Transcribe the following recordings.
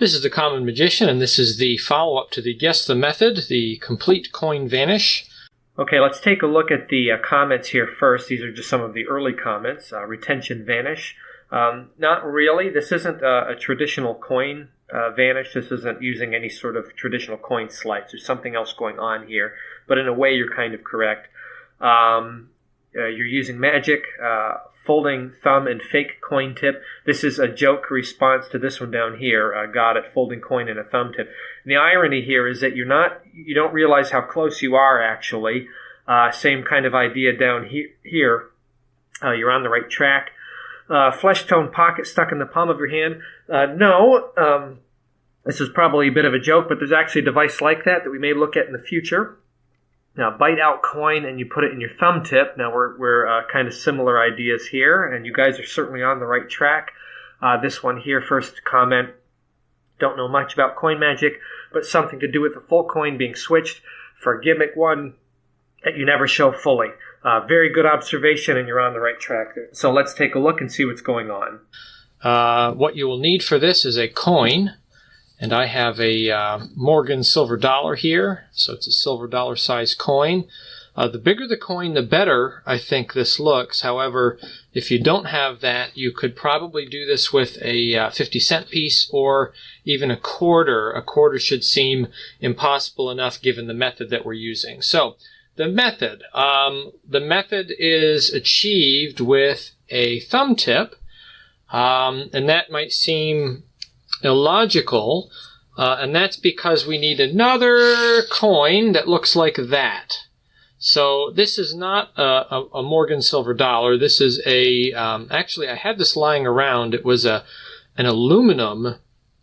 This is the Common Magician, and this is the follow-up to the Guess the Method, the complete coin vanish. Okay, let's take a look at the comments here first. These are just some of the early comments. Retention vanish. Not really. This isn't a traditional coin vanish. This isn't using any sort of traditional coin slice. There's something else going on here, but in a way you're kind of correct. You're using magic, folding thumb and fake coin tip. This is a joke response to this one down here. Got it, folding coin and a thumb tip. And the irony here is that you don't realize how close you are actually. Same kind of idea down here. You're on the right track. Flesh tone pocket stuck in the palm of your hand. No, this is probably a bit of a joke, but there's actually a device like that we may look at in the future. Now, bite out coin and you put it in your thumb tip. Now, we're kind of similar ideas here, and you guys are certainly on the right track. This one here, first comment, don't know much about coin magic, but something to do with the full coin being switched for gimmick one that you never show fully. Very good observation, and you're on the right track there. So let's take a look and see what's going on. What you will need for this is a coin. And I have a Morgan silver dollar here, so it's a silver dollar size coin. The bigger the coin, the better I think this looks. However, if you don't have that, you could probably do this with a 50-cent piece or even a quarter. A quarter should seem impossible enough given the method that we're using. So the method is achieved with a thumb tip, and that might seem illogical, and that's because we need another coin that looks like that. So this is not a Morgan silver dollar. This is actually I had this lying around. It was an aluminum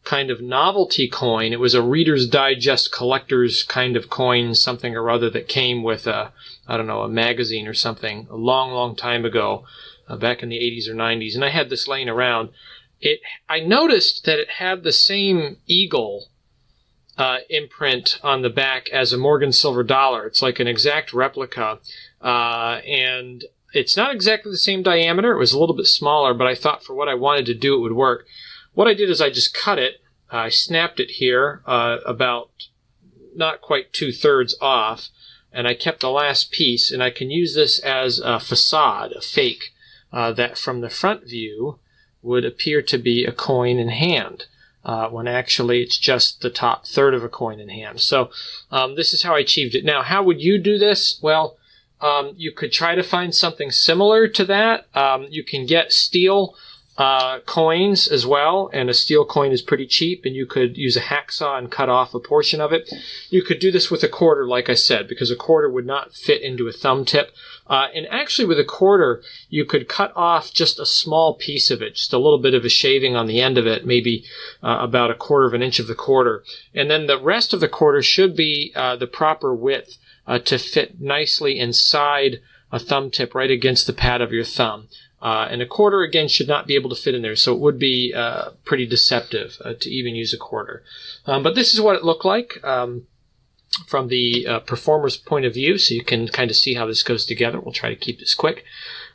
kind of novelty coin. It was a Reader's Digest collector's kind of coin, something or other that came with a magazine or something a long, long time ago, back in the 80s or 90s, and I had this laying around. I noticed that it had the same eagle imprint on the back as a Morgan silver dollar. It's like an exact replica, and it's not exactly the same diameter. It was a little bit smaller, but I thought for what I wanted to do, it would work. What I did is I just cut it. I snapped it here about not quite 2/3 off, and I kept the last piece, and I can use this as a facade, a fake, that from the front view would appear to be a coin in hand, when actually it's just the top third of a coin in hand. So this is how I achieved it. Now, how would you do this? Well, you could try to find something similar to that. You can get steel coins as well, and a steel coin is pretty cheap, and you could use a hacksaw and cut off a portion of it. You could do this with a quarter, like I said, because a quarter would not fit into a thumb tip. And actually with a quarter, you could cut off just a small piece of it, just a little bit of a shaving on the end of it, maybe about 1/4 of an inch of the quarter. And then the rest of the quarter should be the proper width to fit nicely inside a thumb tip right against the pad of your thumb. And a quarter, again, should not be able to fit in there, so it would be pretty deceptive to even use a quarter. But this is what it looked like from the performer's point of view, so you can kind of see how this goes together. We'll try to keep this quick.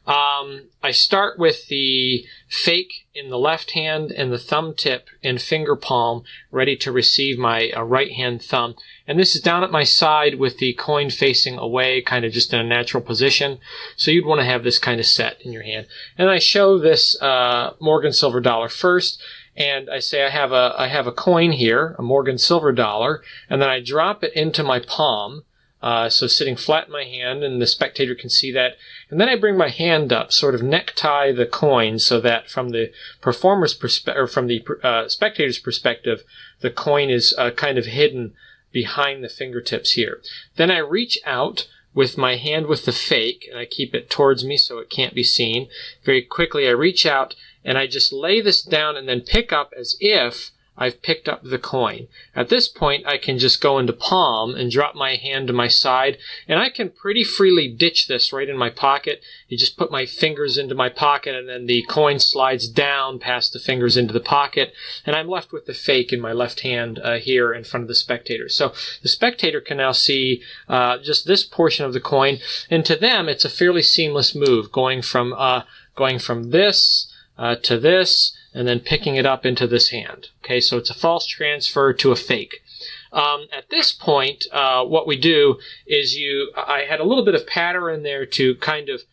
I start with the fake in the left hand and the thumb tip and finger palm ready to receive my right hand thumb. And this is down at my side with the coin facing away, kind of just in a natural position. So you'd want to have this kind of set in your hand. And I show this Morgan silver dollar first. And I say I have a coin here, a Morgan silver dollar, and then I drop it into my palm, so sitting flat in my hand, and the spectator can see that. And then I bring my hand up, sort of necktie the coin, so that from the performer's perspective, or from the spectator's perspective, the coin is kind of hidden behind the fingertips here. Then I reach out with my hand with the fake, and I keep it towards me so it can't be seen. Very quickly I reach out, and I just lay this down and then pick up as if I've picked up the coin. At this point, I can just go into palm and drop my hand to my side, and I can pretty freely ditch this right in my pocket. You just put my fingers into my pocket, and then the coin slides down past the fingers into the pocket, and I'm left with the fake in my left hand here in front of the spectator. So the spectator can now see just this portion of the coin, and to them, it's a fairly seamless move, going from this to this, and then picking it up into this hand. Okay, so it's a false transfer to a fake. At this point, what we do is I had a little bit of patter in there to kind of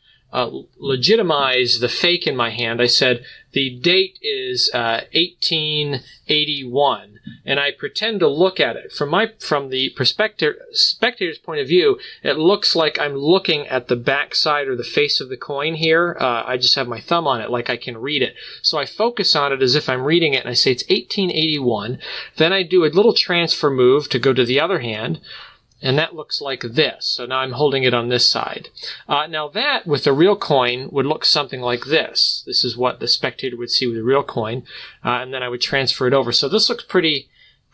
legitimize the fake in my hand. I said the date is 1881, and I pretend to look at it. From the spectator's point of view, it looks like I'm looking at the back side or the face of the coin here. I just have my thumb on it, like I can read it. So I focus on it as if I'm reading it, and I say it's 1881. Then I do a little transfer move to go to the other hand, and that looks like this. So now I'm holding it on this side. Now that, with a real coin, would look something like this. This is what the spectator would see with a real coin. And then I would transfer it over. So this looks pretty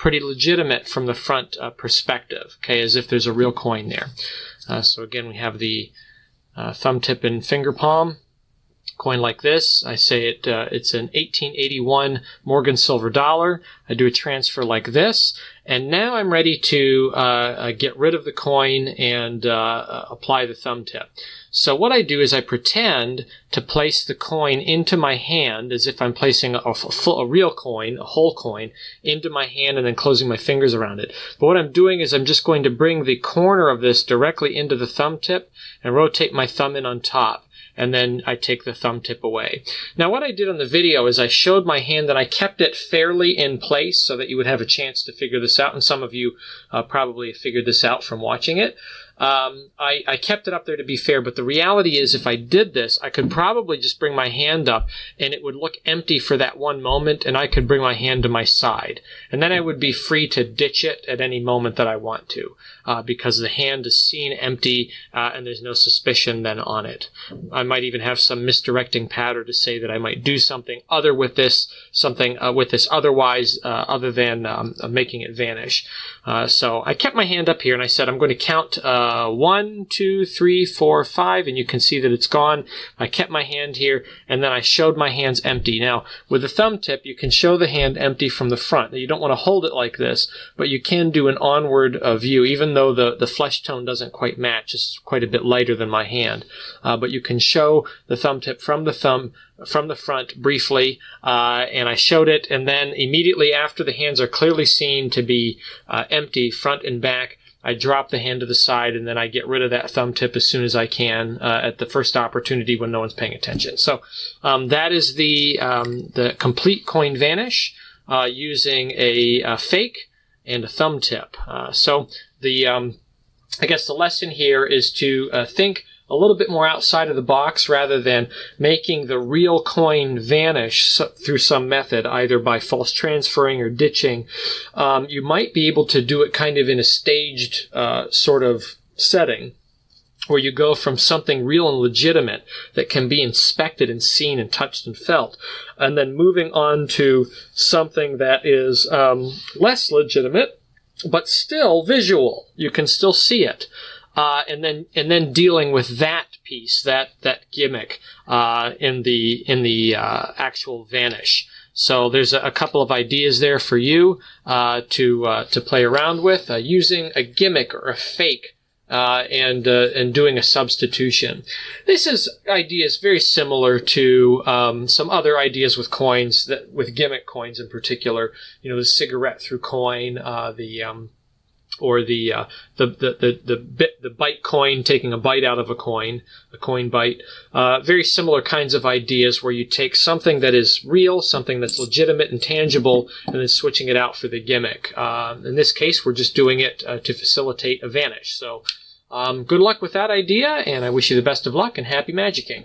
legitimate from the front perspective, okay, as if there's a real coin there. So again, we have the thumb tip and finger palm. Coin like this. I say it's an 1881 Morgan silver dollar. I do a transfer like this, and now I'm ready to get rid of the coin and apply the thumb tip. So what I do is I pretend to place the coin into my hand as if I'm placing a real coin, a whole coin, into my hand and then closing my fingers around it. But what I'm doing is I'm just going to bring the corner of this directly into the thumb tip and rotate my thumb in on top. And then I take the thumb tip away. Now what I did on the video is I showed my hand and I kept it fairly in place so that you would have a chance to figure this out, and some of you probably figured this out from watching it. I kept it up there to be fair, but the reality is if I did this, I could probably just bring my hand up and it would look empty for that one moment, and I could bring my hand to my side. And then I would be free to ditch it at any moment that I want to, because the hand is seen empty and there's no suspicion then on it. I might even have some misdirecting pattern to say that I might do something other with this, otherwise other than making it vanish. So I kept my hand up here and I said I'm going to count 1, 2, 3, 4, 5, and you can see that it's gone. I kept my hand here, and then I showed my hands empty. Now, with the thumb tip, you can show the hand empty from the front. Now, you don't want to hold it like this, but you can do an onward view, even though the flesh tone doesn't quite match. This is quite a bit lighter than my hand. But you can show the thumb tip from the front briefly, and I showed it, and then immediately after the hands are clearly seen to be empty, front and back, I drop the hand to the side, and then I get rid of that thumb tip as soon as I can at the first opportunity when no one's paying attention. So that is the complete coin vanish using a fake and a thumb tip. So I guess the lesson here is to think a little bit more outside of the box rather than making the real coin vanish through some method, either by false transferring or ditching. You might be able to do it kind of in a staged sort of setting where you go from something real and legitimate that can be inspected and seen and touched and felt, and then moving on to something that is less legitimate but still visual. You can still see it. And then dealing with that piece, that gimmick, in the actual vanish. So there's a couple of ideas there for you to play around with, using a gimmick or a fake, and doing a substitution. This idea is very similar to some other ideas with coins, with gimmick coins in particular. You know, the cigarette through coin, or the bite coin, taking a bite out of a coin bite. Very similar kinds of ideas where you take something that is real, something that's legitimate and tangible, and then switching it out for the gimmick. In this case, we're just doing it to facilitate a vanish. So good luck with that idea, and I wish you the best of luck and happy magicking.